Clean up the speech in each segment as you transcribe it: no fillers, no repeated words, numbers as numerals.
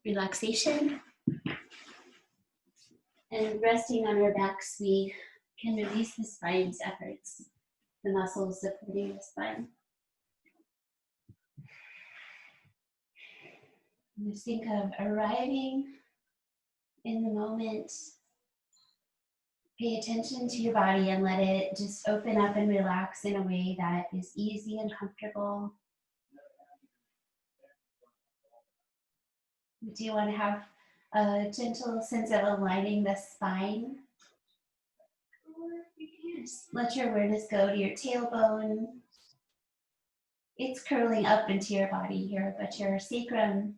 relaxation. And resting on our backs, we can release the spine's efforts, the muscles supporting the spine. Just think of arriving in the moment. Pay attention to your body and let it just open up and relax in a way that is easy and comfortable. Do you want to have a gentle sense of aligning the spine? Just let your awareness go to your tailbone. It's curling up into your body here, but your sacrum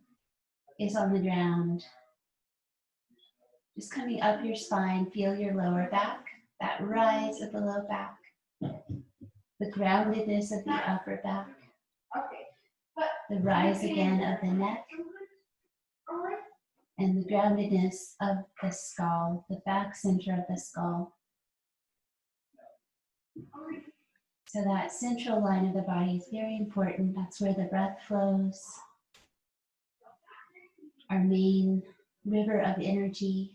is on the ground. Just coming up your spine, feel your lower back, that rise of the low back, the groundedness of the upper back, the rise again of the neck, and the groundedness of the skull, the back center of the skull. So that central line of the body is very important. That's where the breath flows. Our main river of energy.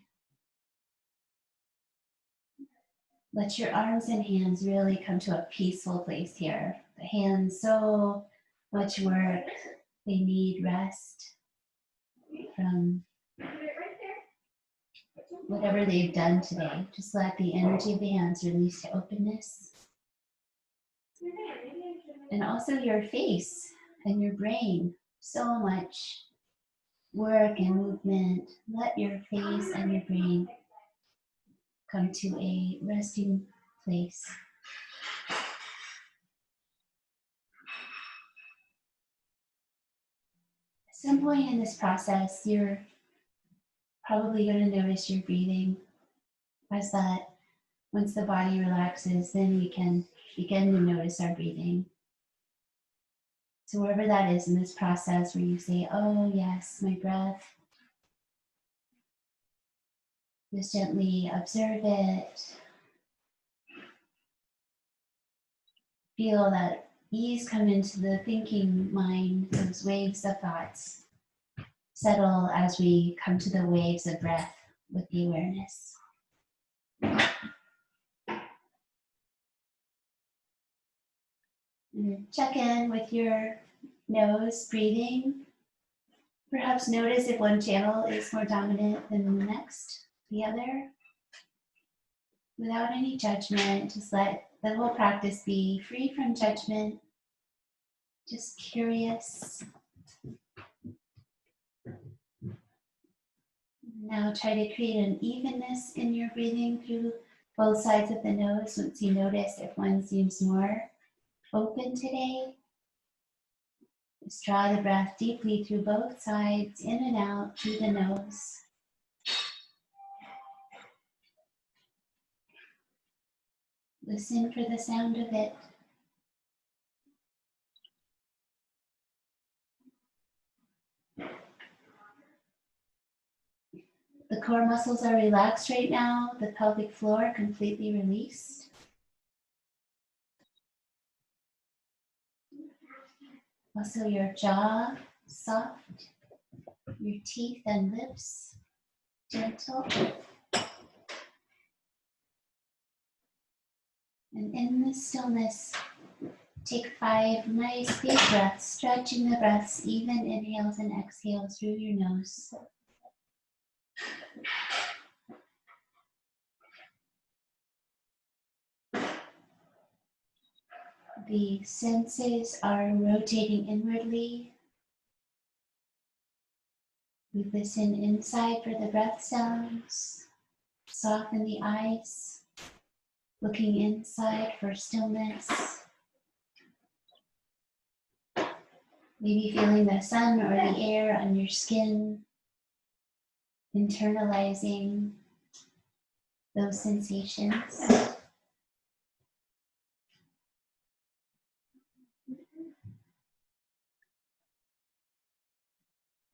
Let your arms and hands really come to a peaceful place here. The hands, so much work. They need rest from whatever they've done today. Just let the energy of the hands release to openness. And also your face and your brain. So much work and movement. Let your face and your brain come to a resting place. At some point in this process, you're probably going to notice your breathing. As that, once the body relaxes, then we can begin to notice our breathing. So wherever that is in this process where you say, oh yes, my breath, just gently observe it. Feel that ease come into the thinking mind, those waves of thoughts settle as we come to the waves of breath with the awareness. And check in with your nose breathing. Perhaps notice if one channel is more dominant than the next, the other. Without any judgment, just let the whole practice be free from judgment, just curious. Now try to create an evenness in your breathing through both sides of the nose. Once you notice if one seems more open today, just draw the breath deeply through both sides, in and out through the nose. Listen for the sound of it. The core muscles are relaxed right now, the pelvic floor completely released. Also your jaw soft, your teeth and lips gentle. And in this stillness, take 5 nice big breaths, stretching the breaths, even inhales and exhales through your nose. The senses are rotating inwardly. We listen inside for the breath sounds. Soften the eyes. Looking inside for stillness. Maybe feeling the sun or the air on your skin. Internalizing those sensations.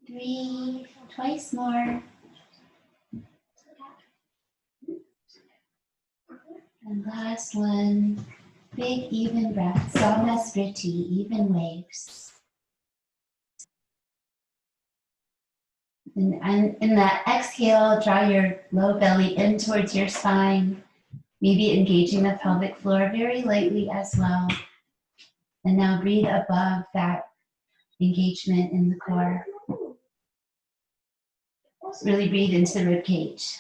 Three, twice more. And last one, big even breath, samasvriti, even waves. And in that exhale, draw your low belly in towards your spine, maybe engaging the pelvic floor very lightly as well. And now breathe above that engagement in the core. Really breathe into the rib cage.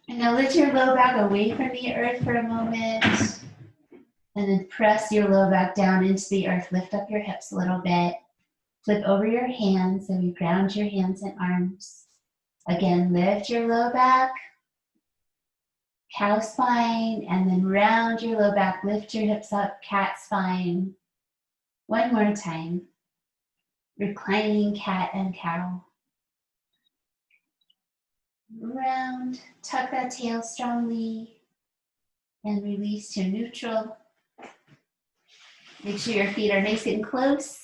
And now lift your low back away from the earth for a moment. And then press your low back down into the earth. Lift up your hips a little bit. Flip over your hands and we ground your hands and arms. Again, lift your low back, cow spine, and then round your low back. Lift your hips up, cat spine. One more time. Reclining cat and cow. Round, tuck that tail strongly, and release to neutral. Make sure your feet are nice and close.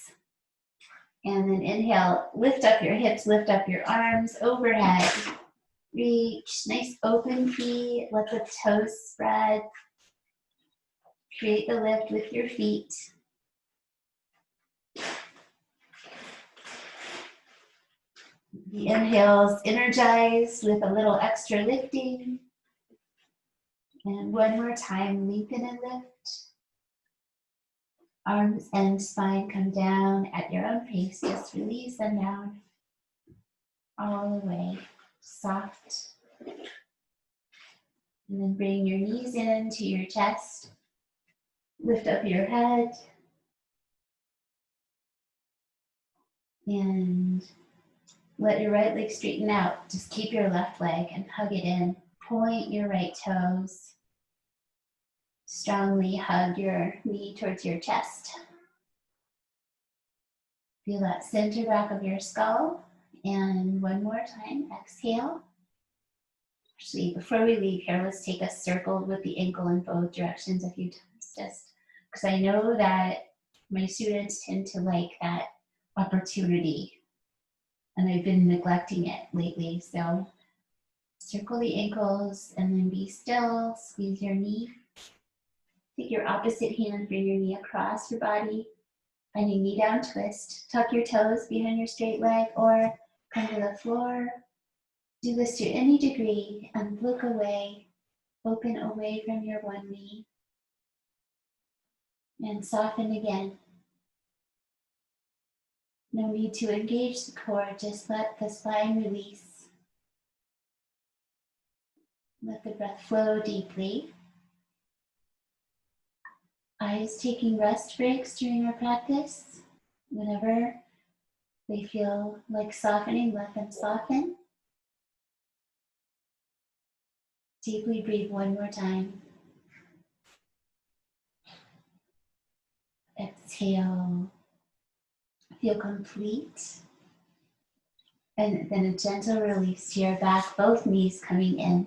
And then inhale, lift up your hips, lift up your arms overhead. Reach, nice open feet, let the toes spread. Create the lift with your feet. The inhales energized with a little extra lifting. And one more time, lengthen and lift. Arms and spine come down at your own pace. Just release them down all the way. Soft. And then bring your knees into your chest. Lift up your head. And let your right leg straighten out. Just keep your left leg and hug it in. Point your right toes. Strongly hug your knee towards your chest. Feel that center back of your skull. And one more time, exhale. Actually, before we leave here, let's take a circle with the ankle in both directions a few times, just because I know that my students tend to like that opportunity, and I've been neglecting it lately. So circle the ankles and then be still, squeeze your knee. Take your opposite hand, bring your knee across your body, finding knee down twist. Tuck your toes behind your straight leg or come to the floor. Do this to any degree and look away, open away from your one knee. And soften again. No need to engage the core, just let the spine release. Let the breath flow deeply. Eyes taking rest breaks during our practice. Whenever they feel like softening, let them soften. Deeply breathe one more time. Exhale. Feel complete. And then a gentle release to your back, both knees coming in.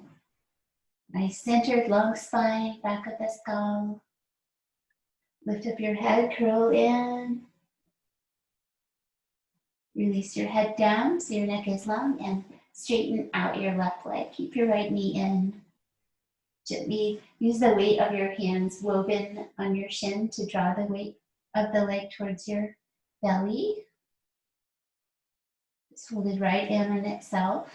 Nice centered long spine, back of the skull. Lift up your head, curl in. Release your head down so your neck is long and straighten out your left leg. Keep your right knee in. Gently use the weight of your hands woven on your shin to draw the weight of the leg towards your belly. It's folded right in on itself.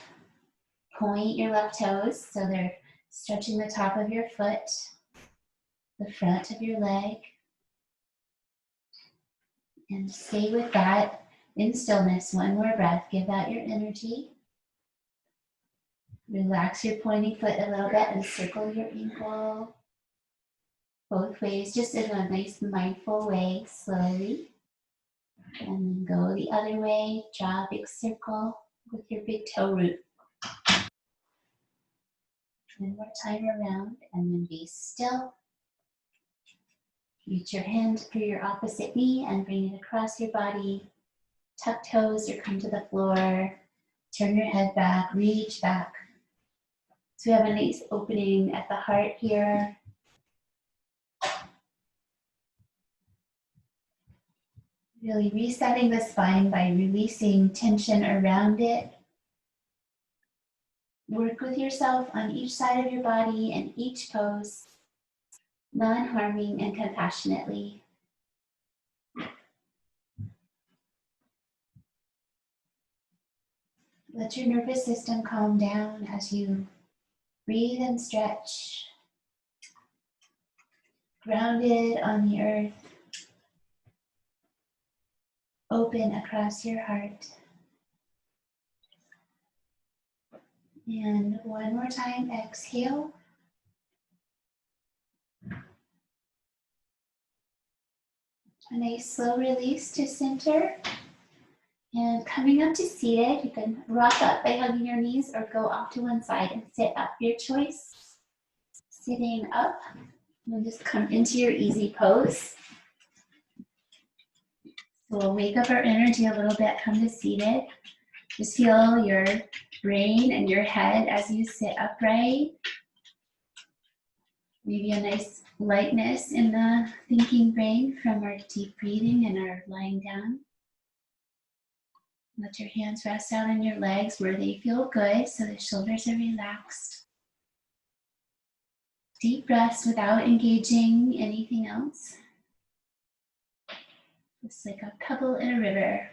Point your left toes so they're stretching the top of your foot, the front of your leg. And stay with that in stillness. One more breath. Give that your energy. Relax your pointing foot a little bit and circle your ankle both ways, just in a nice mindful way, slowly. And then go the other way. Draw a big circle with your big toe root. One more time around and then be still. Reach your hand for your opposite knee and bring it across your body. Tuck toes or come to the floor. Turn your head back, reach back. So we have a nice opening at the heart here. Really resetting the spine by releasing tension around it. Work with yourself on each side of your body and each pose, non-harming and compassionately. Let your nervous system calm down as you breathe and stretch. Grounded on the earth. Open across your heart. And one more time, exhale. A nice slow release to center. And coming up to seated, you can rock up by hugging your knees or go off to one side and sit up, your choice. Sitting up, and just come into your easy pose. So we'll wake up our energy a little bit, come to seated. Just feel your brain and your head as you sit upright. Maybe a nice lightness in the thinking brain from our deep breathing and our lying down. Let your hands rest out on your legs where they feel good, so the shoulders are relaxed. Deep breaths without engaging anything else. Just like a pebble in a river.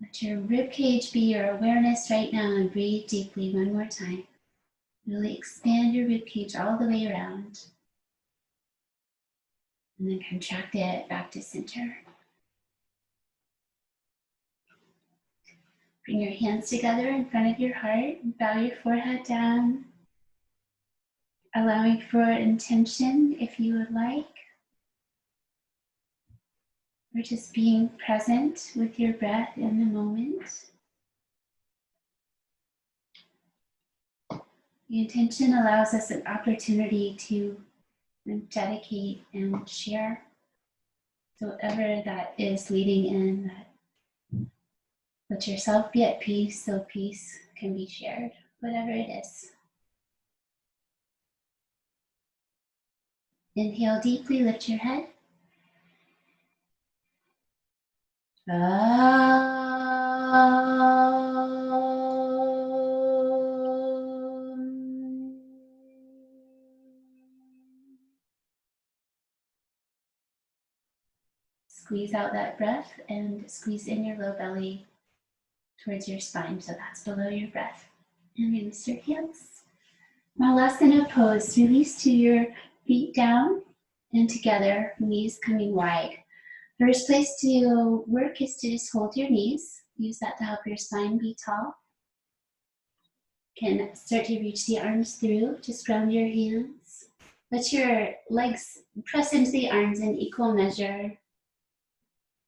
Let your rib cage be your awareness right now and breathe deeply one more time. Really expand your rib cage all the way around. And then contract it back to center. Bring your hands together in front of your heart and bow your forehead down. Allowing for intention if you would like. Or just being present with your breath in the moment. The intention allows us an opportunity to dedicate and share. So whatever that is leading in, that let yourself be at peace so peace can be shared, whatever it is. Inhale deeply, lift your head. Squeeze out that breath and squeeze in your low belly towards your spine, so that's below your breath. And release your hands. Malasana pose. Release to your feet down and together, knees coming wide. First place to work is to just hold your knees. Use that to help your spine be tall. Can start to reach the arms through. Just ground your hands. Let your legs press into the arms in equal measure.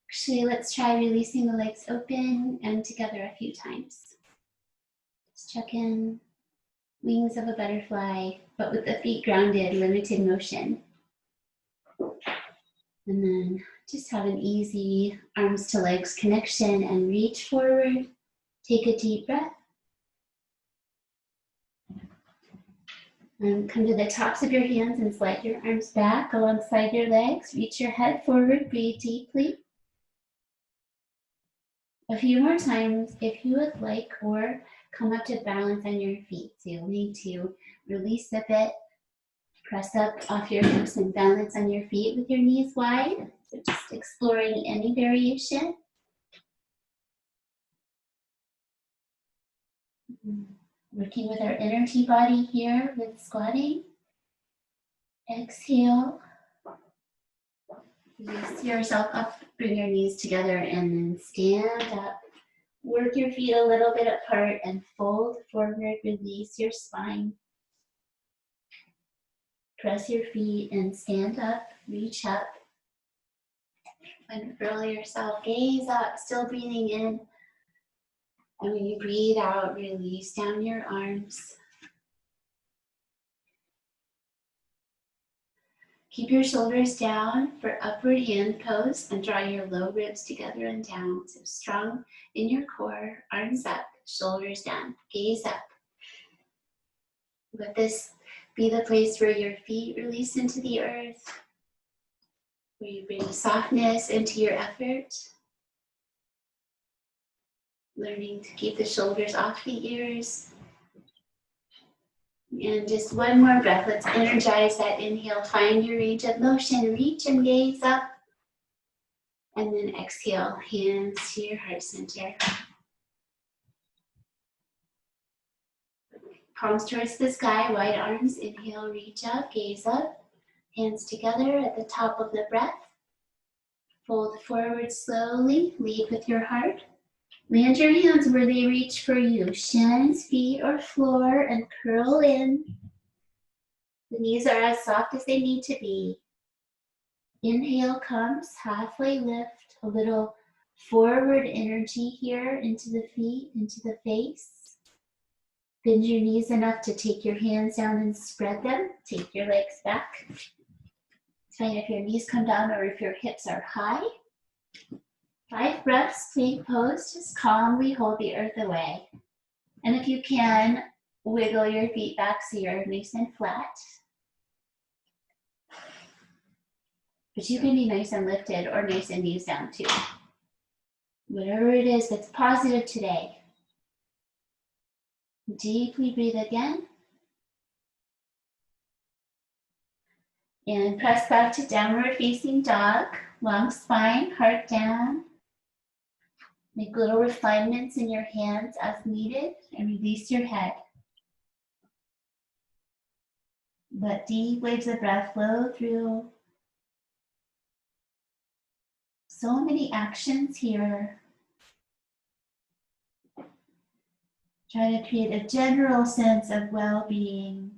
Actually, let's try releasing the legs open and together a few times. Just check in. Wings of a butterfly, but with the feet grounded, limited motion. And then just have an easy arms to legs connection and reach forward. Take a deep breath. And come to the tops of your hands and slide your arms back alongside your legs. Reach your head forward, breathe deeply. A few more times if you would like, or come up to balance on your feet. So you'll need to release a bit, press up off your hips and balance on your feet with your knees wide. So just exploring any variation. Working with our energy body here with squatting. Exhale. Release yourself up, bring your knees together and then stand up. Work your feet a little bit apart and fold forward, release your spine. Press your feet and stand up, reach up. Unfurl yourself, gaze up, still breathing in. And when you breathe out, release down your arms. Keep your shoulders down for upward hand pose and draw your low ribs together and down. So strong in your core, arms up, shoulders down, gaze up. Let this be the place where your feet release into the earth, where you bring softness into your effort. Learning to keep the shoulders off the ears. And just one more breath. Let's energize that inhale. Find your range of motion. Reach and gaze up. And then exhale, hands to your heart center. Palms towards the sky, wide arms. Inhale, reach up, gaze up. Hands together at the top of the breath. Fold forward slowly, lead with your heart. Land your hands where they reach for you, shins, feet, or floor, and curl in. The knees are as soft as they need to be. Inhale comes, halfway lift, a little forward energy here into the feet, into the face. Bend your knees enough to take your hands down and spread them. Take your legs back. It's fine if your knees come down or if your hips are high. 5 breaths, plank pose, just calmly hold the earth away. And if you can, wiggle your feet back so you're nice and flat. But you can be nice and lifted or nice and knees down too. Whatever it is that's positive today. Deeply breathe again. And press back to downward facing dog. Long spine, heart down. Make little refinements in your hands as needed and release your head. Let deep waves of breath flow through. So many actions here. Try to create a general sense of well-being.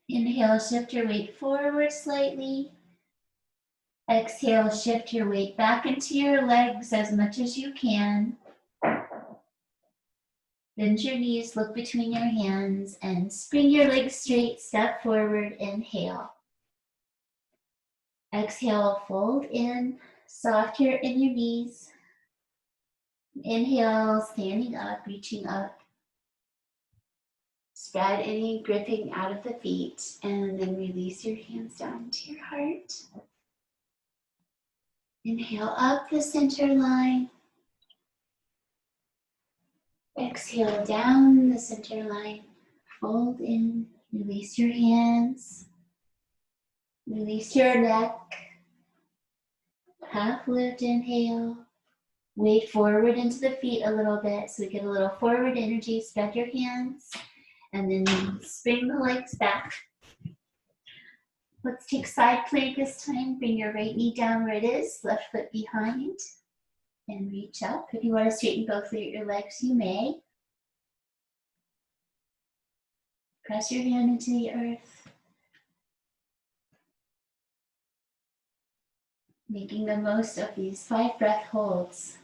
Inhale, shift your weight forward slightly. Exhale, shift your weight back into your legs as much as you can. Bend your knees, look between your hands, and spring your legs straight, step forward, inhale. Exhale, fold in, soft here in your knees. Inhale, standing up, reaching up. Spread any gripping out of the feet, and then release your hands down to your heart. Inhale up the center line. Exhale down the center line. Fold in, release your hands. Release your neck. Half lift, inhale. Weight forward into the feet a little bit so we get a little forward energy. Spread your hands and then spring the legs back. Let's take side plank this time. Bring your right knee down where it is, left foot behind, and reach up. If you want to straighten both of your legs, you may. Press your hand into the earth. Making the most of these 5 breath holds.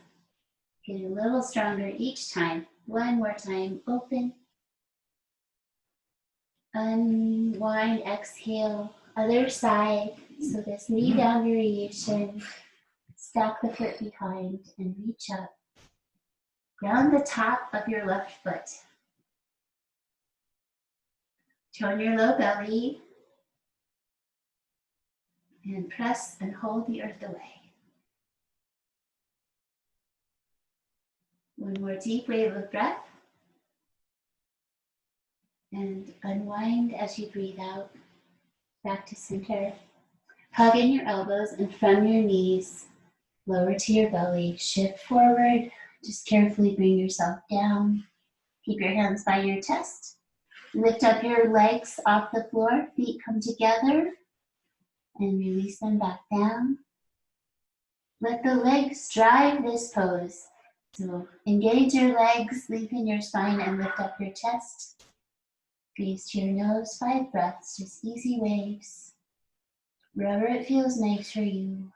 Getting a little stronger each time. One more time, open. Unwind, exhale. Other side. So this knee down variation. Stack the foot behind and reach up. Down the top of your left foot. Tone your low belly. And press and hold the earth away. One more deep wave of breath. And unwind as you breathe out. Back to center. Hug in your elbows and from your knees, lower to your belly. Shift forward. Just carefully bring yourself down. Keep your hands by your chest. Lift up your legs off the floor. Feet come together. And release them back down. Let the legs drive this pose. So engage your legs, lengthen your spine, and lift up your chest. Gaze to your nose, 5 breaths, just easy waves. Wherever it feels nice for you.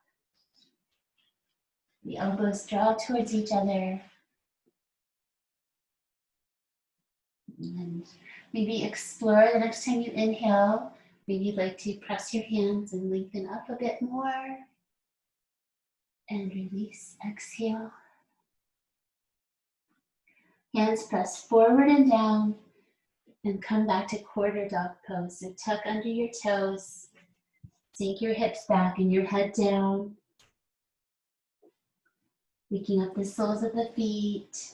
The elbows draw towards each other. And maybe explore the next time you inhale. Maybe you'd like to press your hands and lengthen up a bit more. And release, exhale. Hands press forward and down. And come back to quarter dog pose. So tuck under your toes. Sink your hips back and your head down. Waking up the soles of the feet.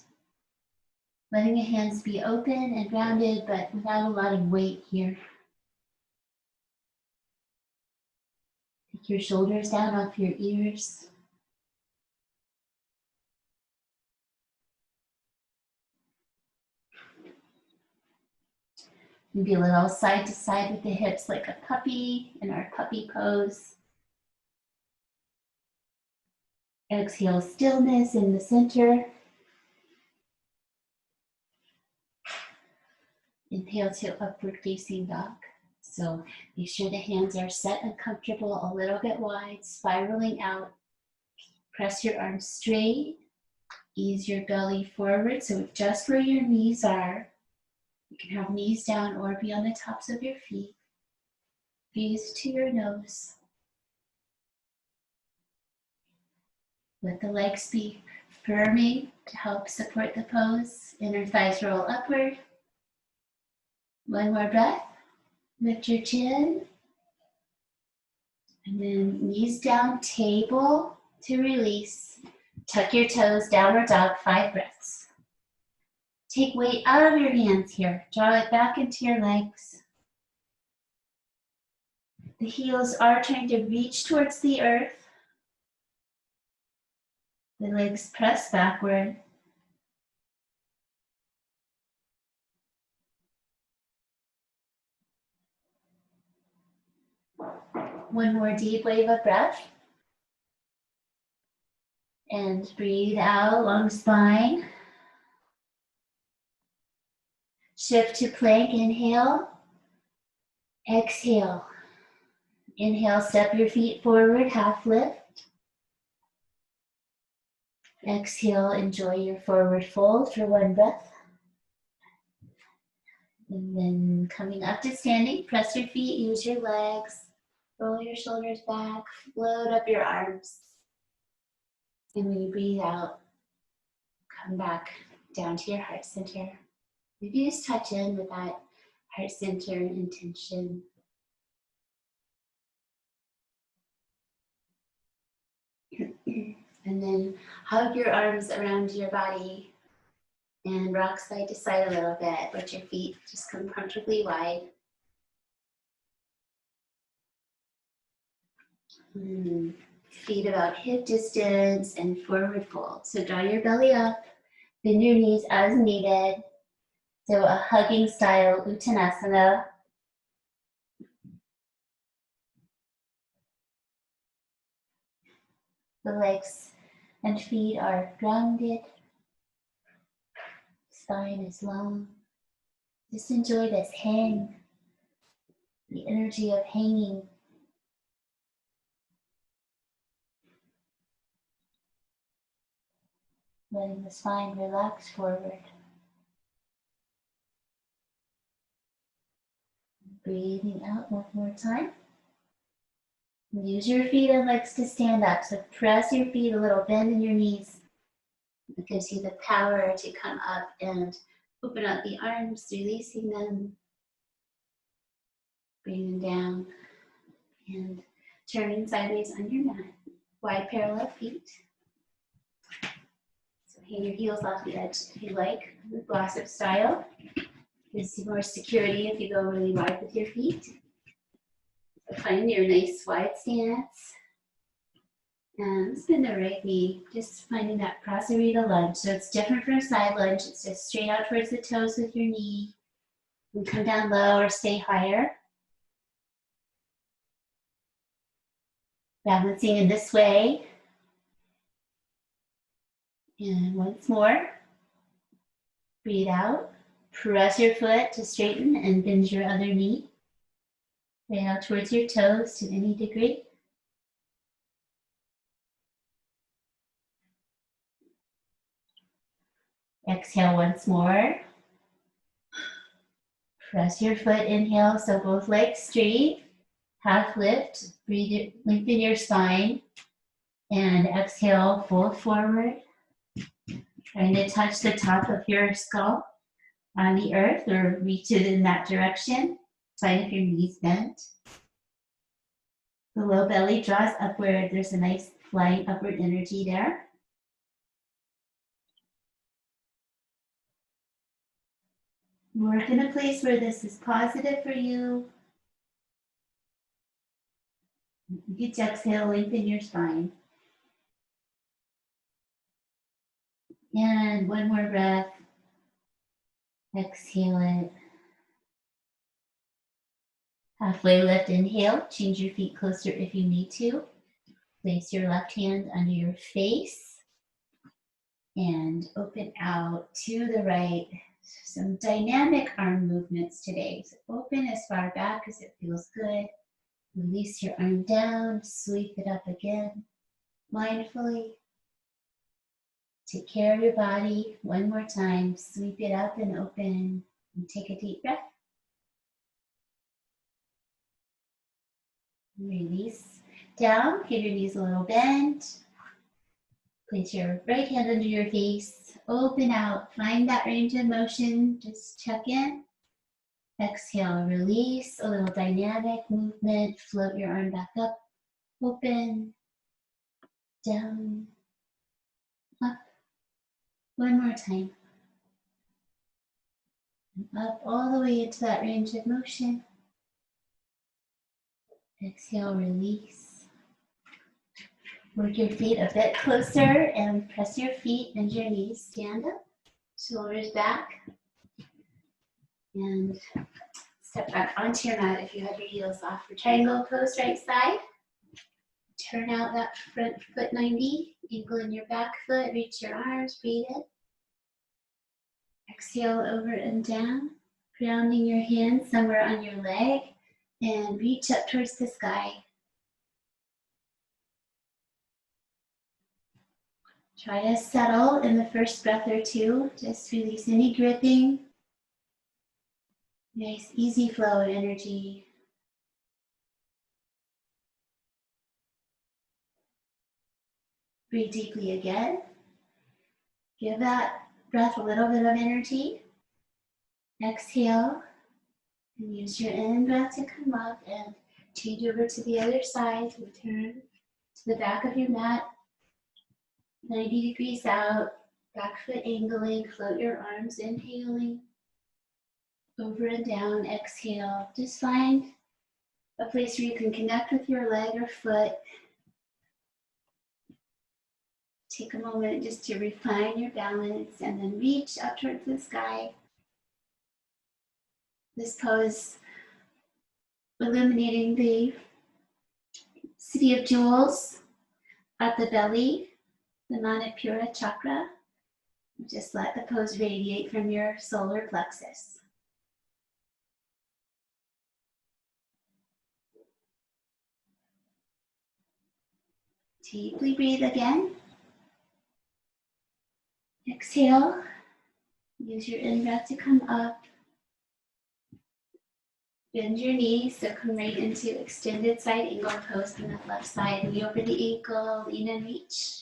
Letting the hands be open and rounded, but without a lot of weight here. Take your shoulders down off your ears. Maybe a little side to side with the hips like a puppy in our puppy pose. Exhale, stillness in the center. Inhale to upward facing dog. So make sure the hands are set and comfortable, a little bit wide, spiraling out. Press your arms straight. Ease your belly forward. So just where your knees are, you can have knees down or be on the tops of your feet. Breathe to your nose. Let the legs be firming to help support the pose. Inner thighs roll upward. One more breath. Lift your chin. And then knees down, table to release. Tuck your toes, downward dog, 5 breaths. Take weight out of your hands here. Draw it back into your legs. The heels are trying to reach towards the earth. The legs press backward. One more deep wave of breath. And breathe out, long spine. Shift to plank, inhale. Exhale. Inhale, step your feet forward, half lift. Exhale, enjoy your forward fold for 1 breath. And then coming up to standing, press your feet, use your legs, roll your shoulders back, float up your arms. And when you breathe out, come back down to your heart center. Maybe just touch in with that heart center intention. And then hug your arms around your body and rock side to side a little bit. Let your feet just come comfortably wide. Feet about hip distance and forward fold. So draw your belly up, bend your knees as needed. So a hugging style Uttanasana. The legs and feet are grounded. Spine is long. Just enjoy this hang, the energy of hanging. Letting the spine relax forward. Breathing out one more time. Use your feet and legs to stand up. So press your feet a little, bend in your knees. It gives you the power to come up and open up the arms, releasing them. Bring them down and turning sideways on your mat. Wide parallel feet. So hang your heels off the edge if you like, the gossip style. Gives you more security if you go really wide with your feet. So find your nice wide stance. And spin the right knee, just finding that prasarita lunge. So it's different from side lunge. It's just straight out towards the toes with your knee. And come down low or stay higher. Balancing in this way. And once more. Breathe out. Press your foot to straighten and bend your other knee. Right out towards your toes to any degree. Exhale once more. Press your foot, inhale, so both legs straight. Half lift, breathe, lengthen your spine. And exhale, fold forward. Trying to touch the top of your skull on the earth or reach it in that direction. Fine if your knees bent. The low belly draws upward. There's a nice flying upward energy there. Work in a place where this is positive for you. You can exhale, lengthen your spine. And one more breath. Exhale it. Halfway lift, inhale. Change your feet closer if you need to. Place your left hand under your face and open out to the right. Some dynamic arm movements today. So open as far back as it feels good. Release your arm down, sweep it up again. Mindfully. Take care of your body. One more time. Sweep it up and open. And take a deep breath. Release down. Give your knees a little bend. Place your right hand under your face. Open out. Find that range of motion. Just check in. Exhale. Release. A little dynamic movement. Float your arm back up. Open. Down. Up. One more time. Up all the way into that range of motion. Exhale, release. Work your feet a bit closer and press your feet and your knees. Stand up, shoulders back. And step back onto your mat if you have your heels off. For triangle pose, right side. Turn out that front foot 90. Ankle in your back foot. Reach your arms, breathe in. Exhale over and down, grounding your hands somewhere on your leg and reach up towards the sky. Try to settle in the first breath or two. Just release any gripping. Nice easy flow of energy. Breathe deeply again. Give that breath a little bit of energy. Exhale and use your in breath to come up and change over to the other side. Return to the back of your mat. 90 degrees out. Back foot angling. Float your arms. Inhaling. Over and down. Exhale. Just find a place where you can connect with your leg or foot. Take a moment just to refine your balance and then reach up towards the sky. This pose illuminating the city of jewels at the belly, the Manipura chakra. Just let the pose radiate from your solar plexus. Deeply breathe again. Exhale. Use your in-breath to come up. Bend your knees, so come right into extended side angle pose from the left side. Knee over the ankle, lean and reach.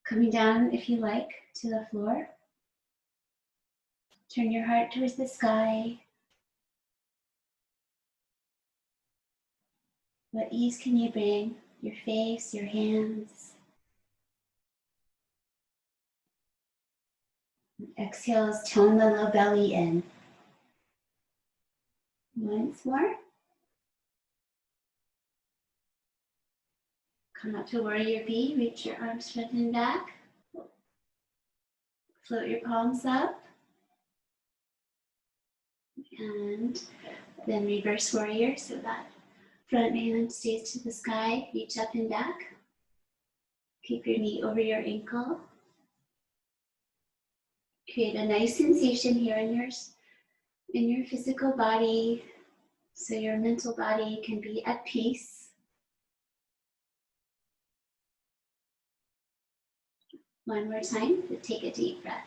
Coming down, if you like, to the floor. Turn your heart towards the sky. What ease can you bring? Your face, your hands. Exhales, tone the low belly in. Once more. Come up to warrior B, reach your arms front and back. Float your palms up. And then reverse warrior so that front hand stays to the sky, reach up and back. Keep your knee over your ankle. Create a nice sensation here in your physical body so your mental body can be at peace. One more time, take a deep breath.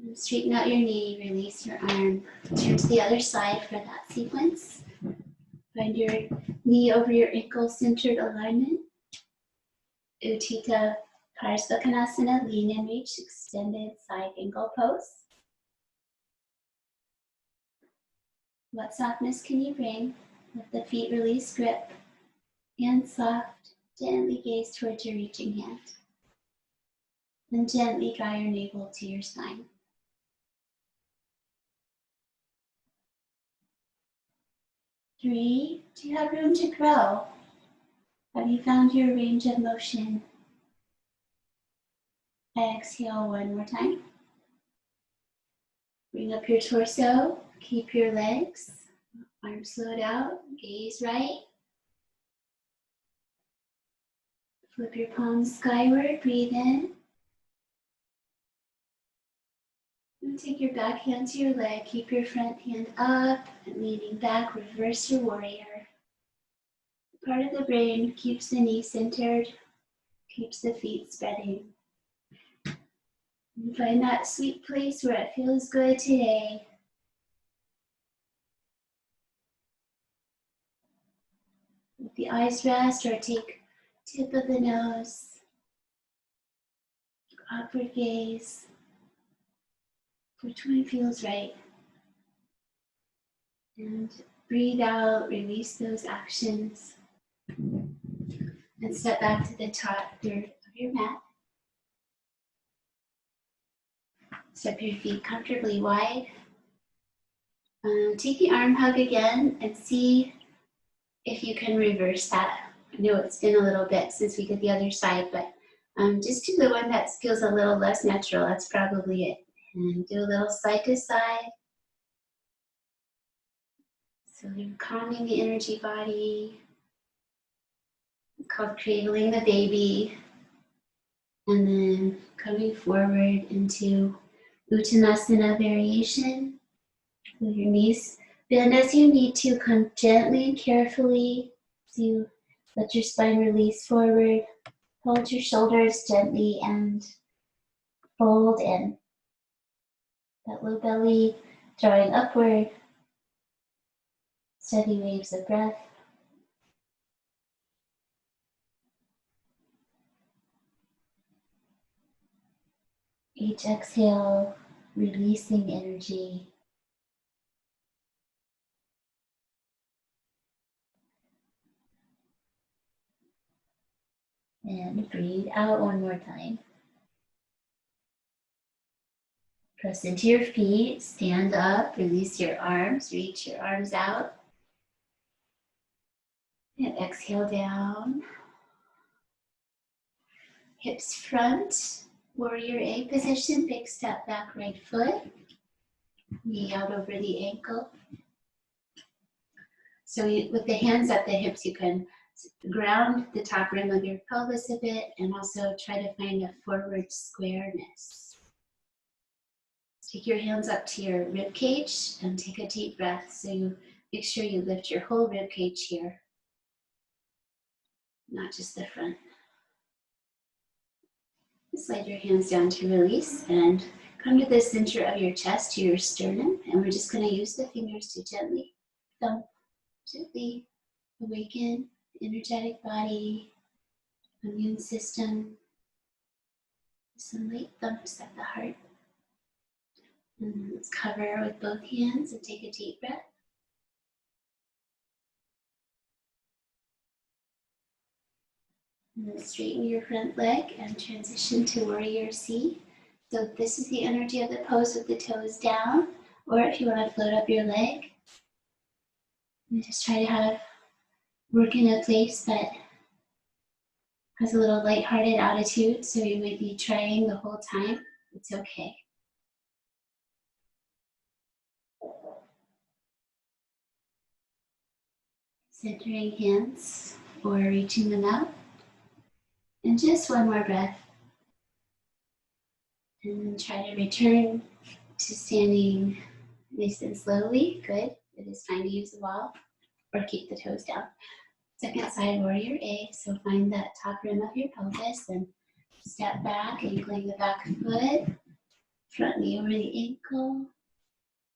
And straighten out your knee, release your arm. Turn to the other side for that sequence. Find your knee over your ankle, centered alignment. Utthita Parsvakonasana, lean and reach, extended side angle pose. What softness can you bring? Let the feet release grip. Hands soft, gently gaze towards your reaching hand. And gently draw your navel to your spine. 3, do you have room to grow? Have you found your range of motion? Exhale one more time. Bring up your torso, keep your legs, arms slowed out, gaze right. Flip your palms skyward, breathe in. And take your back hand to your leg, keep your front hand up and leaning back, reverse your warrior. Part of the brain keeps the knee centered, keeps the feet spreading. And find that sweet place where it feels good today. Let the eyes rest or take tip of the nose, upward gaze. Which one feels right? And breathe out, release those actions. And step back to the top third of your mat. Step your feet comfortably wide. Take the arm hug again and see if you can reverse that. I know it's been a little bit since we did the other side, but just do the one that feels a little less natural. That's probably it. And do a little side to side. So you're calming the energy body. It's called cradling the baby. And then coming forward into Uttanasana variation. With your knees bend as you need to. Come gently and carefully to let your spine release forward. Hold your shoulders gently and fold in. That low belly drawing upward. Steady waves of breath. Each exhale, releasing energy. And breathe out one more time. Press into your feet, stand up, release your arms, reach your arms out. And exhale down. Hips front, warrior A position, big step back right foot. Knee out over the ankle. So with the hands at the hips, you can ground the top rim of your pelvis a bit and also try to find a forward squareness. Take your hands up to your rib cage and take a deep breath. So you make sure you lift your whole rib cage here, not just the front. Slide your hands down to release and come to the center of your chest, to your sternum, and we're just going to use the fingers to gently thump, gently awaken the energetic body, immune system. Some light thumps at the heart. And then let's cover with both hands and take a deep breath. And then straighten your front leg and transition to warrior C. So this is the energy of the pose with the toes down, or if you want to float up your leg, and just try to work in a place that has a little lighthearted attitude, so you might be trying the whole time. It's okay. Centering hands or reaching them out. And just one more breath. And then try to return to standing nice and slowly. Good. It is time to use the wall or keep the toes down. Second side, warrior A. So find that top rim of your pelvis and step back, ankling the back foot, front knee over the ankle.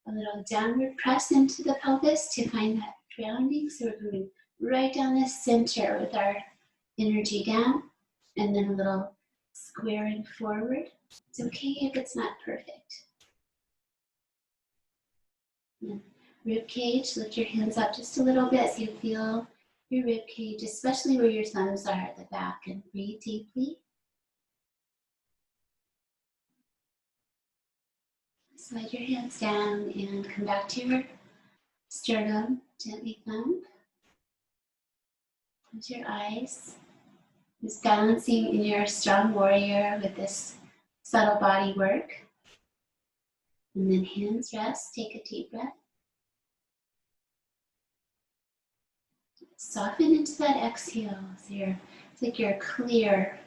A little downward press into the pelvis to find that grounding. So we're going right down the center with our energy down, and then a little squaring forward. It's okay if it's not perfect. And rib cage, lift your hands up just a little bit so you feel your rib cage, especially where your thumbs are at the back, and breathe deeply. Slide your hands down and come back to your sternum, gently thump. Close your eyes. Just balancing in your strong warrior with this subtle body work. And then hands rest, take a deep breath. Soften into that exhale. So it's like you're clear.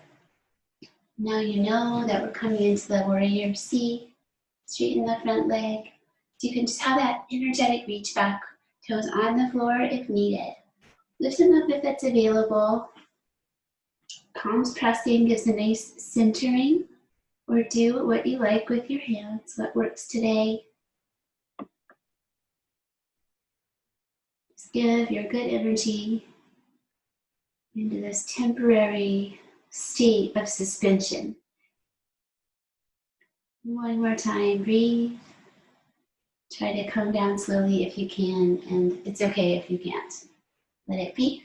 Now you know that we're coming into the warrior C. Straighten the front leg. So you can just have that energetic reach back. Toes on the floor if needed. Lift them up if it's available. Palms pressing gives a nice centering. Or do what you like with your hands, what works today. Just give your good energy into this temporary state of suspension. One more time, breathe. Try to come down slowly if you can, and it's okay if you can't. Let it be.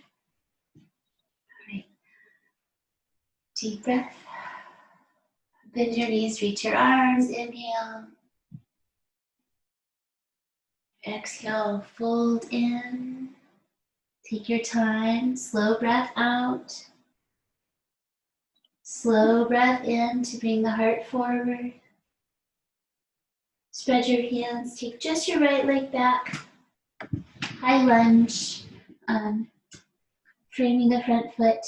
All right. Deep breath. Bend your knees, reach your arms, inhale. Exhale, fold in. Take your time, slow breath out. Slow breath in to bring the heart forward. Spread your hands, take just your right leg back. High lunge, framing the front foot.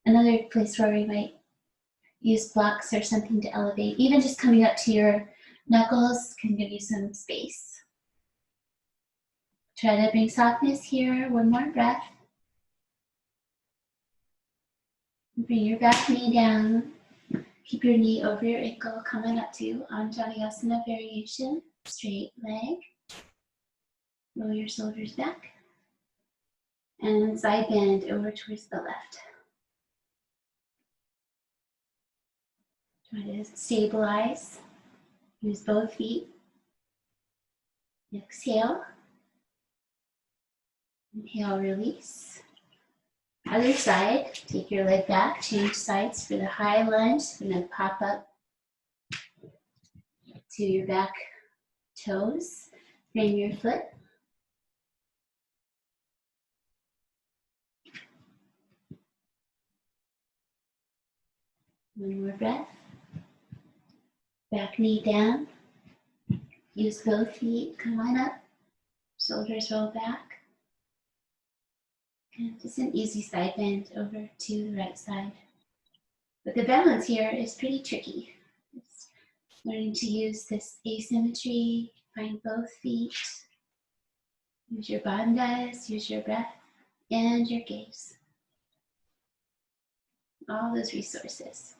Another place where we might use blocks or something to elevate. Even just coming up to your knuckles can give you some space. Try to bring softness here. One more breath. Bring your back knee down. Keep your knee over your ankle, coming up to Anjaneyasana variation. Straight leg. Roll your shoulders back. And side bend over towards the left. Try to stabilize. Use both feet. Exhale. Inhale, release. Other side, take your leg back, change sides for the high lunge. We're going to pop up to your back toes. Frame your foot. One more breath. Back knee down. Use both feet. Come on up. Shoulders roll back. And just an easy side bend over to the right side. But the balance here is pretty tricky. It's learning to use this asymmetry, find both feet. Use your bandhas, use your breath, and your gaze. All those resources.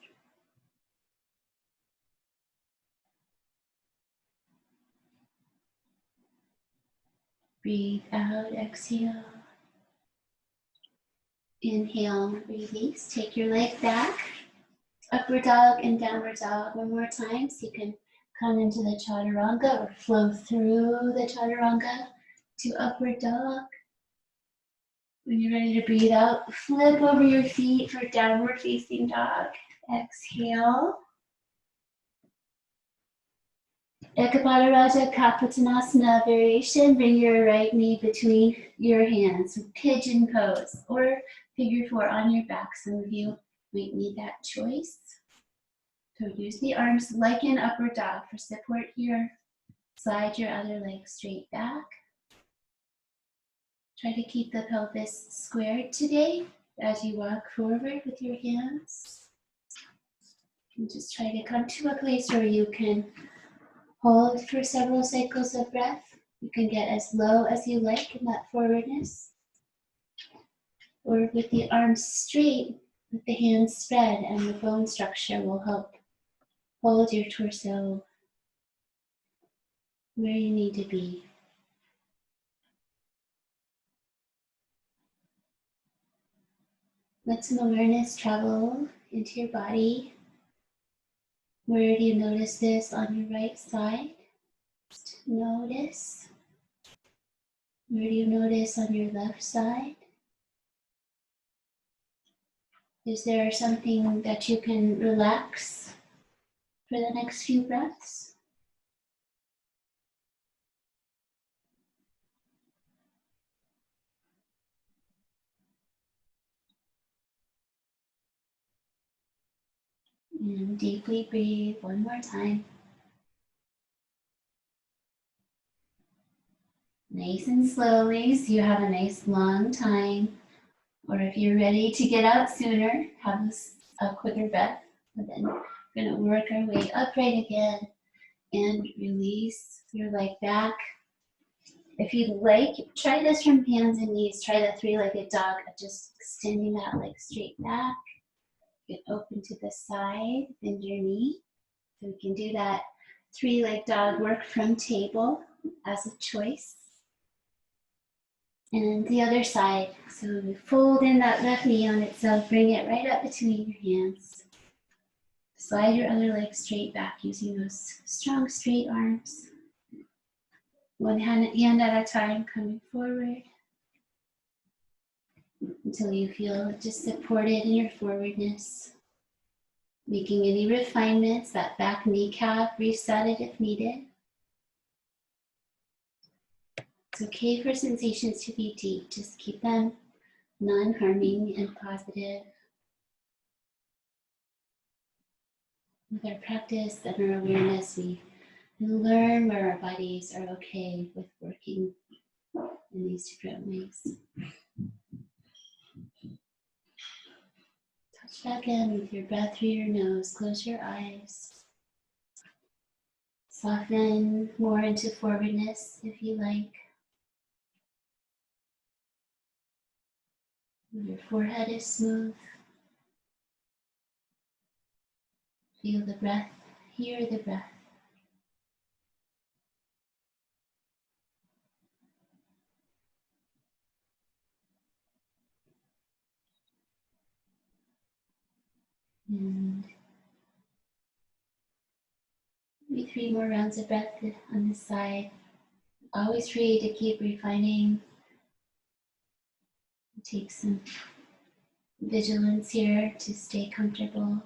Breathe out, exhale. Inhale, release. Take your leg back. Upward dog and downward dog one more time so you can come into the chaturanga or flow through the chaturanga to upward dog. When you're ready to breathe out, flip over your feet for downward facing dog. Exhale. Ekapada Raja Kapotanasana variation. Bring your right knee between your hands. Pigeon pose or figure four on your back. Some of you might need that choice. So use the arms like an upward dog for support here. Slide your other leg straight back. Try to keep the pelvis squared today as you walk forward with your hands. And just try to come to a place where you can hold for several cycles of breath. You can get as low as you like in that forwardness. Or with the arms straight, with the hands spread, and the bone structure will help hold your torso where you need to be. Let some awareness travel into your body. Where do you notice this on your right side? Just notice. Where do you notice on your left side? Is there something that you can relax for the next few breaths? And deeply breathe one more time. Nice and slowly, so you have a nice long time. Or if you're ready to get out sooner, have a quicker breath. And then we're gonna work our way upright again and release your leg back. If you'd like, try this from hands and knees. Try the three-legged dog, just extending that leg straight back. You can open to the side, bend your knee. So we can do that three-legged dog work from table as a choice. And the other side, so we fold in that left knee on itself, bring it right up between your hands. Slide your other leg straight back using those strong straight arms. One hand at a time, coming forward until you feel just supported in your forwardness. Making any refinements, that back kneecap, reset it if needed. It's okay for sensations to be deep, just keep them non-harming and positive. With our practice and our awareness, we learn where our bodies are okay with working in these different ways. Touch back in with your breath through your nose. Close your eyes. Soften more into forwardness if you like. Your forehead is smooth. Feel the breath, hear the breath. And maybe 3 more rounds of breath on this side. Always free to keep refining. Take some vigilance here to stay comfortable.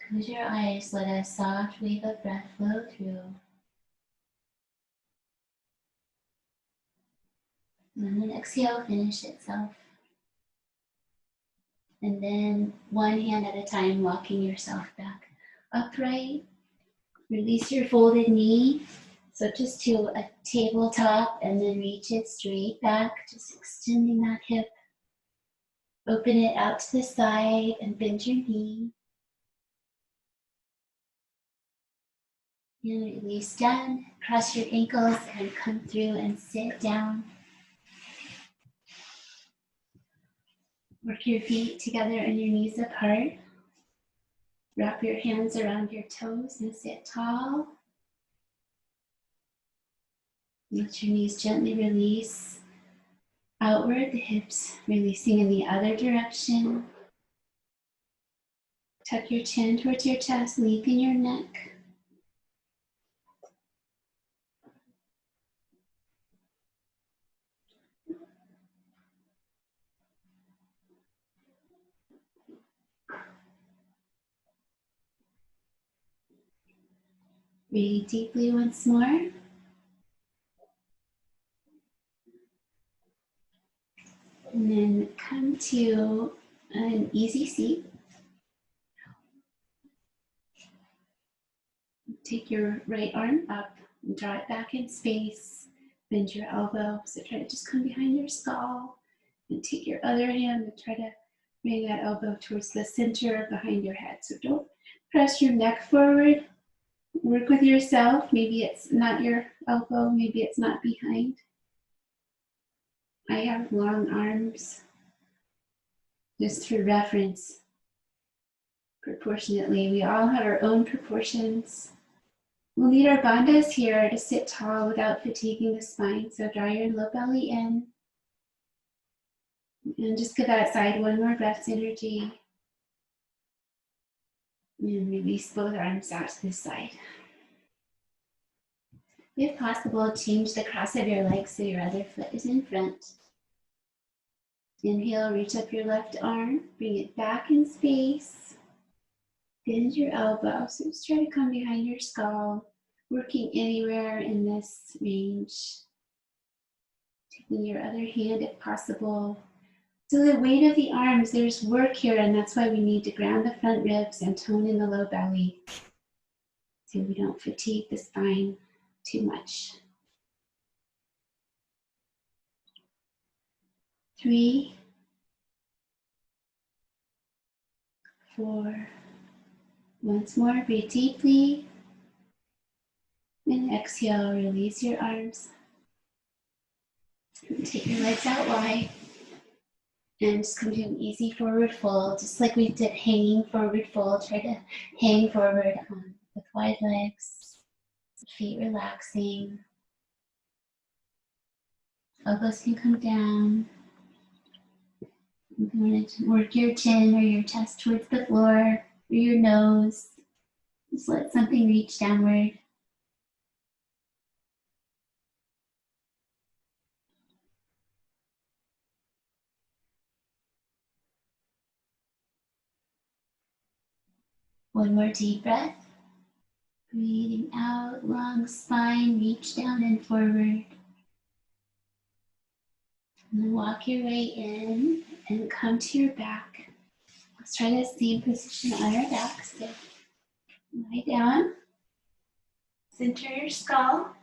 Close your eyes, let a soft wave of breath flow through. And then exhale, finish itself. And then one hand at a time, walking yourself back upright. Release your folded knee. So just to a tabletop and then reach it straight back, just extending that hip. Open it out to the side and bend your knee. And release down, cross your ankles and come through and sit down. Work your feet together and your knees apart. Wrap your hands around your toes and sit tall. Let your knees gently release outward, the hips releasing in the other direction. Tuck your chin towards your chest, lengthen your neck. Breathe deeply once more. And then come to an easy seat. Take your right arm up and draw it back in space. Bend your elbow. So try to just come behind your skull. And take your other hand and try to bring that elbow towards the center behind your head. So don't press your neck forward. Work with yourself. Maybe it's not your elbow. Maybe it's not behind. I have long arms. Just for reference, proportionately. We all have our own proportions. We'll need our bandhas here to sit tall without fatiguing the spine. So draw your low belly in. And just give that side one more breath's energy. And release both arms out to the side. If possible, change the cross of your legs so your other foot is in front. Inhale, reach up your left arm, bring it back in space. Bend your elbow, so just try to come behind your skull, working anywhere in this range. Taking your other hand, if possible, So the weight of the arms, there's work here, and that's why we need to ground the front ribs and tone in the low belly so we don't fatigue the spine too much. 3, 4. Once more, breathe deeply. And exhale, release your arms. Take your legs out wide. And just come to an easy forward fold, just like we did hanging forward fold. Try to hang forward with wide legs, feet relaxing. Elbows can come down. You want to work your chin or your chest towards the floor or your nose. Just let something reach downward. One more deep breath. Breathing out, long spine, reach down and forward. And then walk your way in and come to your back. Let's try the same position on our back. So lie down, center your skull,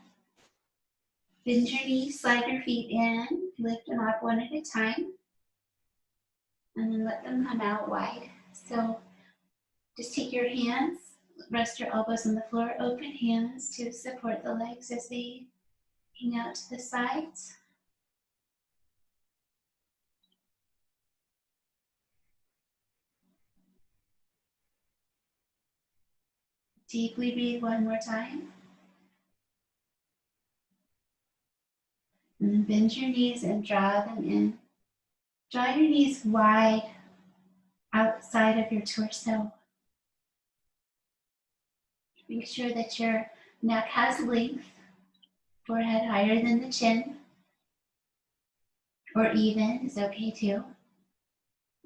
bend your knees, slide your feet in, lift them up one at a time, and then let them come out wide. So just take your hands, rest your elbows on the floor, open hands to support the legs as they hang out to the sides. Deeply breathe one more time. And then bend your knees and draw them in. Draw your knees wide outside of your torso. Make sure that your neck has length, forehead higher than the chin, or even is okay too.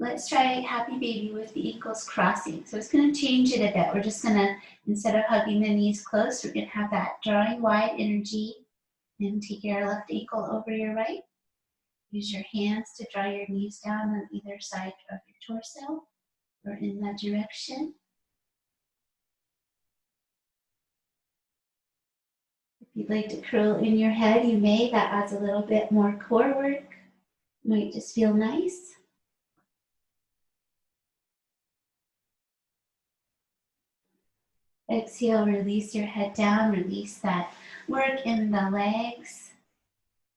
Let's try happy baby with the ankles crossing. So it's going to change it a bit. We're just going to, instead of hugging the knees close, we're going to have that drawing wide energy and take your left ankle over your right. Use your hands to draw your knees down on either side of your torso or in that direction. If you'd like to curl in your head, you may. That adds a little bit more core work. Might just feel nice. Exhale, release your head down, release that work in the legs.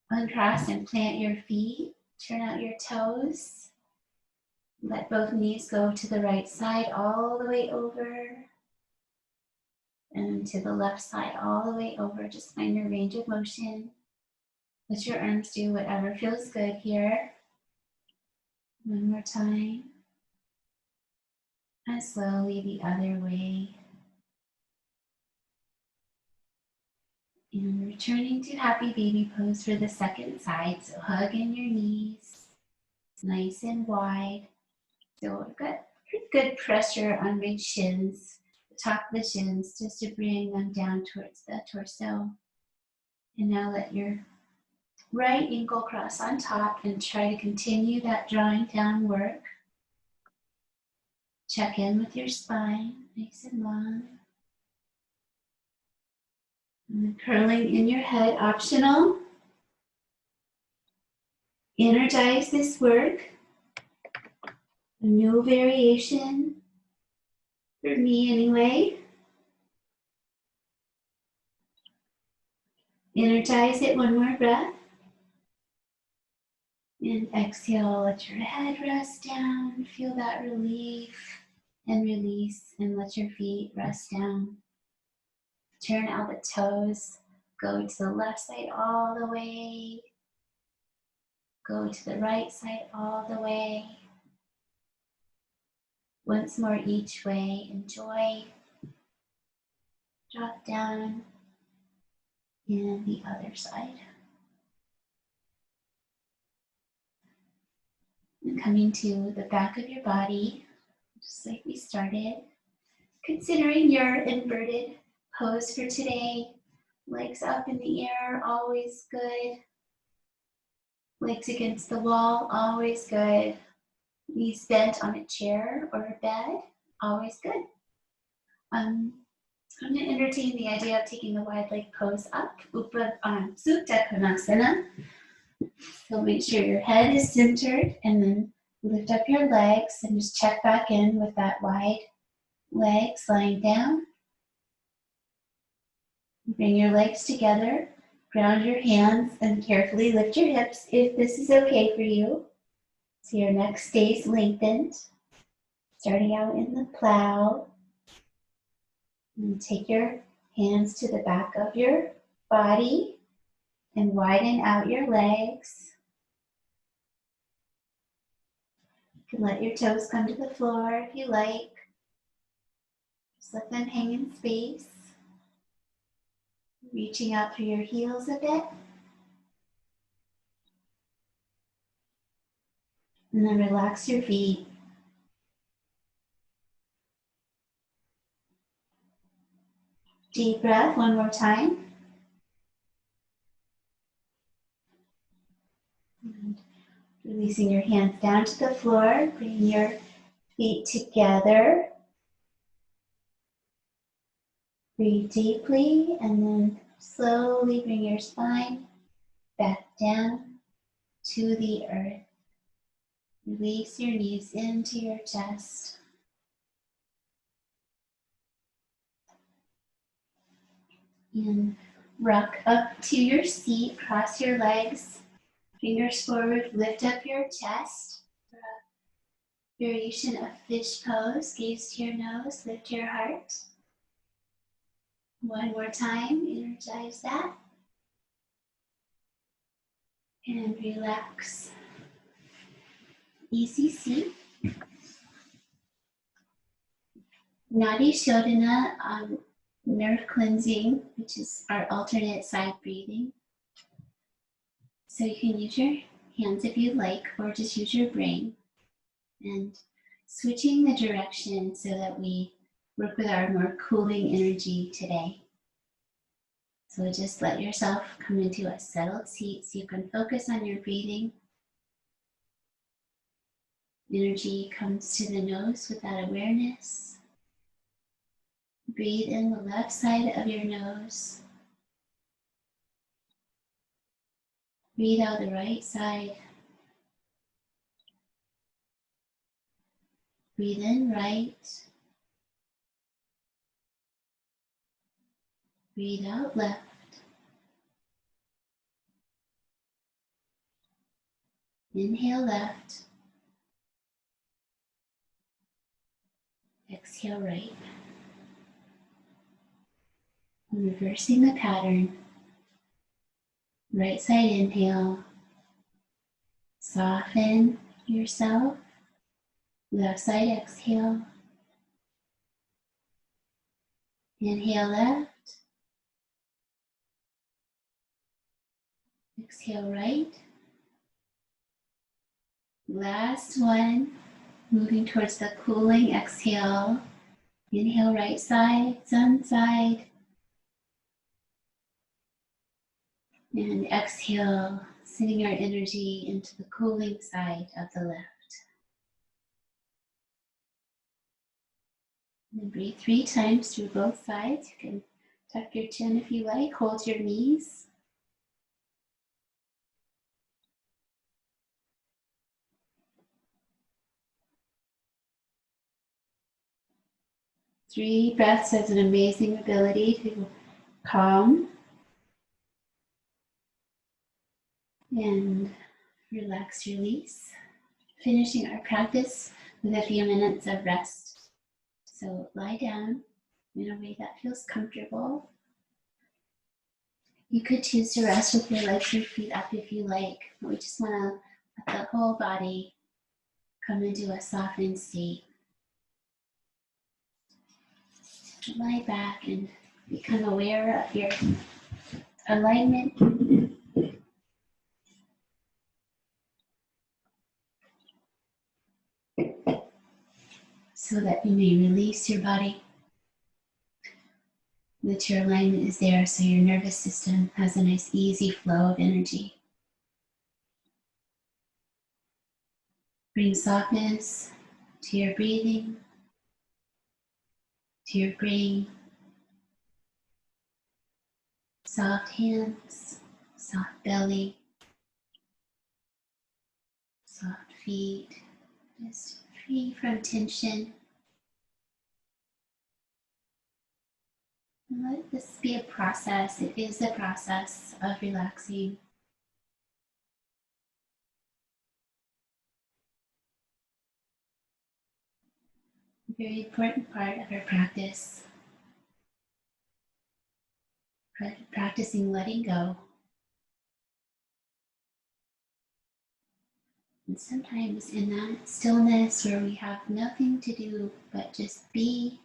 Uncross and plant your feet. Turn out your toes. Let both knees go to the right side all the way over. And to the left side all the way over. Just find your range of motion. Let your arms do whatever feels good here. One more time. And slowly the other way. And returning to happy baby pose for the second side. So hug in your knees, nice and wide. So we've got pretty good pressure on my shins, the top of the shins, just to bring them down towards the torso. And now let your right ankle cross on top and try to continue that drawing down work. Check in with your spine, nice and long. And curling in your head, optional. Energize this work. A new variation, for me anyway. Energize it, one more breath. And exhale, let your head rest down. Feel that relief and release, and let your feet rest down. Turn out the toes. Go to the left side all the way. Go to the right side all the way. Once more each way. Enjoy. Drop down. And the other side. And coming to the back of your body, just like we started. Considering your inverted pose for today. Legs up in the air, always good. Legs against the wall, always good. Knees bent on a chair or a bed, always good. I'm going to entertain the idea of taking the wide leg pose up, Supta Konasana. So make sure your head is centered and then lift up your legs and just check back in with that wide legs lying down. Bring your legs together, ground your hands, and carefully lift your hips if this is okay for you. So your neck stays lengthened. Starting out in the plow. And take your hands to the back of your body and widen out your legs. You can let your toes come to the floor if you like. Just let them hang in space. Reaching out through your heels a bit. And then relax your feet. Deep breath one more time. And releasing your hands down to the floor. Bring your feet together. Breathe deeply and then slowly bring your spine back down to the earth. Release your knees into your chest. And rock up to your seat, cross your legs, fingers forward, lift up your chest. For a variation of fish pose, gaze to your nose, lift your heart. One more time, energize that. And relax. Easy seat. Nadi Shodhana, nerve cleansing, which is our alternate side breathing. So you can use your hands if you like, or just use your brain. And switching the direction so that we work with our more cooling energy today. So just let yourself come into a settled seat so you can focus on your breathing. Energy comes to the nose with that awareness. Breathe in the left side of your nose. Breathe out the right side. Breathe in right. Breathe out left. Inhale left. Exhale right. And reversing the pattern. Right side inhale. Soften yourself. Left side exhale. Inhale left. Exhale right. Last one. Moving towards the cooling exhale. Inhale right side, sun side. And exhale, sending our energy into the cooling side of the left. And breathe 3 times through both sides. You can tuck your chin if you like, hold your knees. Three breaths has an amazing ability to calm and relax, release. Finishing our practice with a few minutes of rest. So lie down in a way that feels comfortable. You could choose to rest with your legs and feet up if you like, but we just want to let the whole body come into a softened state. Lie back and become aware of your alignment. So that you may release your body. That your alignment is there so your nervous system has a nice easy flow of energy. Bring softness to your breathing, to your brain. Soft hands, soft belly, soft feet, just free from tension. And let this be a process. It is a process of relaxing. A very important part of our practice. Practicing letting go. And sometimes in that stillness where we have nothing to do but just be,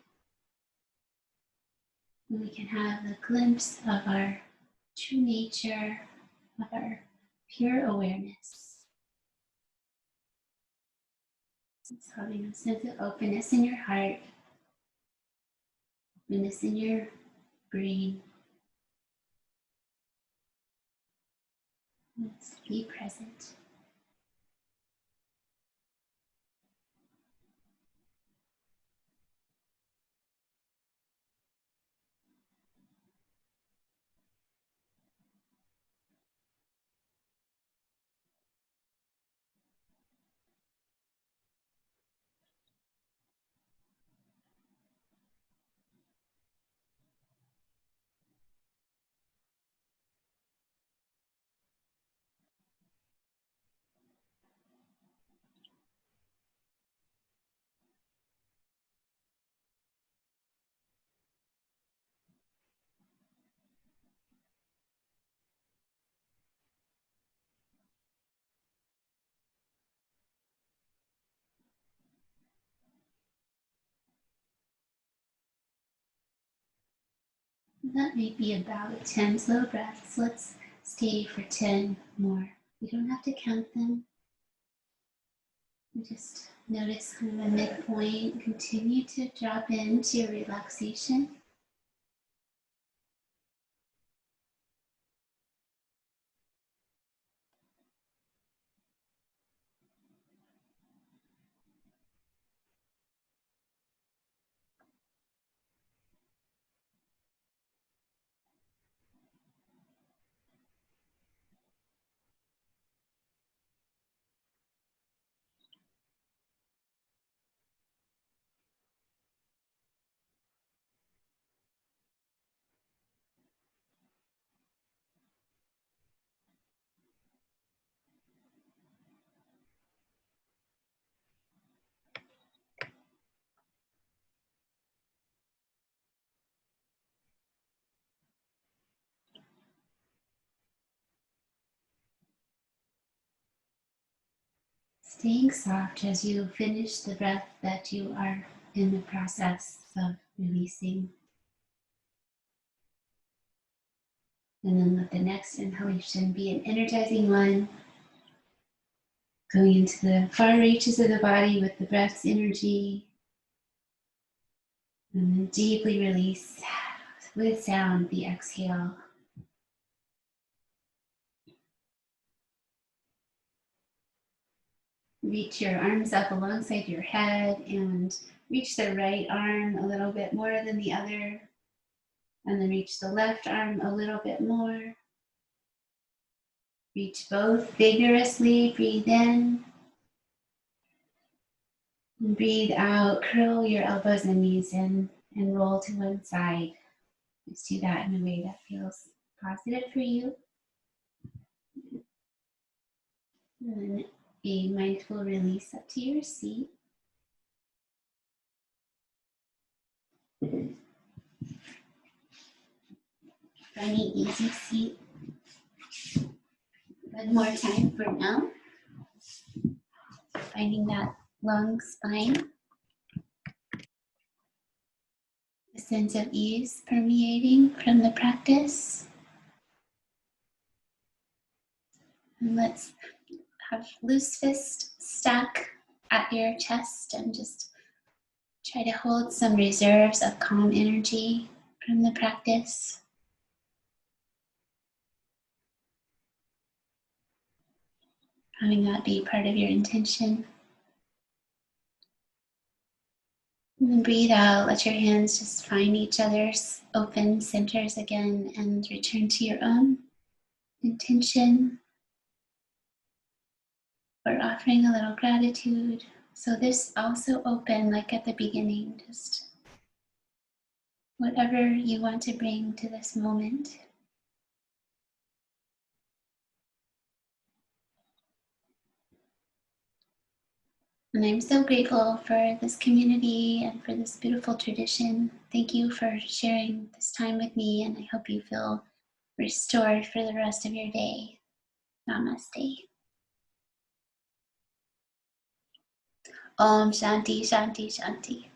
we can have a glimpse of our true nature, of our pure awareness. It's having a sense of openness in your heart, openness in your brain. Let's be present. That may be about 10 slow breaths. Let's stay for 10 more. We don't have to count them. We just notice kind of a midpoint. Continue to drop into your relaxation. Staying soft as you finish the breath that you are in the process of releasing. And then let the next inhalation be an energizing one, going into the far reaches of the body with the breath's energy. And then deeply release with sound the exhale. Reach your arms up alongside your head and reach the right arm a little bit more than the other. And then reach the left arm a little bit more. Reach both vigorously. Breathe in. And breathe out. Curl your elbows and knees in and roll to one side. Just do that in a way that feels positive for you. And then a mindful release up to your seat. Finding easy seat. One more time for now. Finding that long spine. A sense of ease permeating from the practice. And let's have loose fist stuck at your chest and just try to hold some reserves of calm energy from the practice. Having that be part of your intention. And then breathe out, let your hands just find each other's open centers again and return to your own intention for offering a little gratitude. So this also open like at the beginning, just whatever you want to bring to this moment. And I'm so grateful for this community and for this beautiful tradition. Thank you for sharing this time with me, and I hope you feel restored for the rest of your day. Namaste. Om Shanti, Shanti, Shanti.